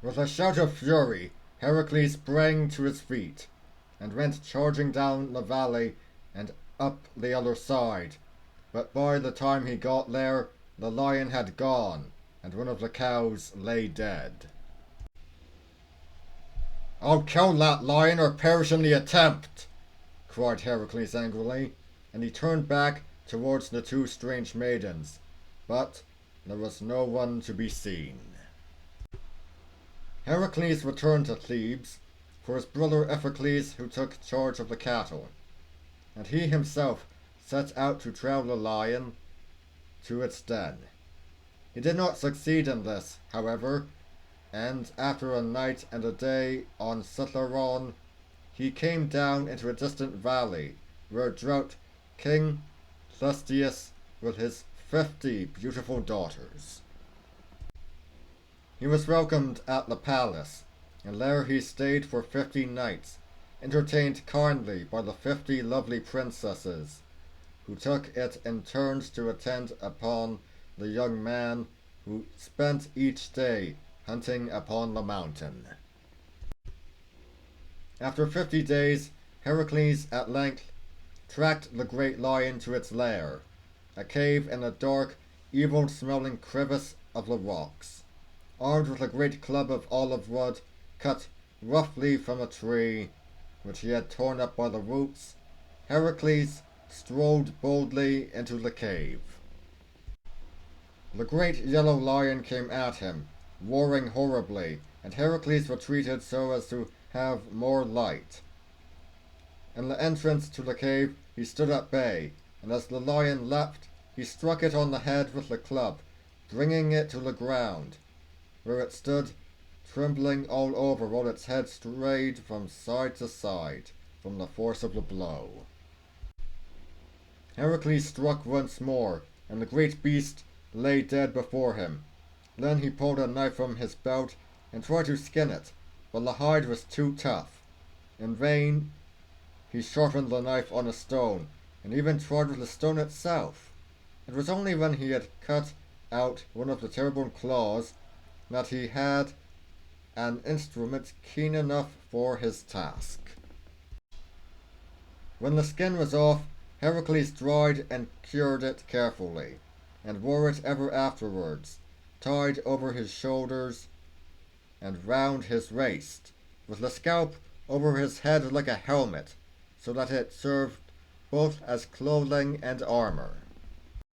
With a shout of fury, Heracles sprang to his feet and went charging down the valley and up the other side. But by the time he got there, the lion had gone, and one of the cows lay dead. "I'll kill that lion or perish in the attempt!" cried Heracles angrily, and he turned back towards the two strange maidens, but there was no one to be seen. Heracles returned to Thebes for his brother Hercules, who took charge of the cattle, and he himself set out to trail the lion to its den. He did not succeed in this, however, and after a night and a day on Cithaeron, he came down into a distant valley where dwelt King Thestius with his 50 beautiful daughters. He was welcomed at the palace, and there he stayed for 50 nights, entertained kindly by the 50 lovely princesses, who took it in turns to attend upon the young man who spent each day hunting upon the mountain. After 50 days, Heracles at length tracked the great lion to its lair, a cave in a dark, evil-smelling crevice of the rocks. Armed with a great club of olive wood, cut roughly from a tree, which he had torn up by the roots, Heracles strode boldly into the cave. The great yellow lion came at him, roaring horribly, and Heracles retreated so as to have more light. In the entrance to the cave he stood at bay, and as the lion leapt, he struck it on the head with the club, bringing it to the ground, where it stood, trembling all over while its head strayed from side to side from the force of the blow. Heracles struck once more, and the great beast lay dead before him. Then he pulled a knife from his belt and tried to skin it, but the hide was too tough. In vain he sharpened the knife on a stone, and even tried with the stone itself. It was only when he had cut out one of the terrible claws that he had an instrument keen enough for his task. When the skin was off, Heracles dried and cured it carefully, and wore it ever afterwards, tied over his shoulders and round his waist, with the scalp over his head like a helmet, so that it served both as clothing and armor.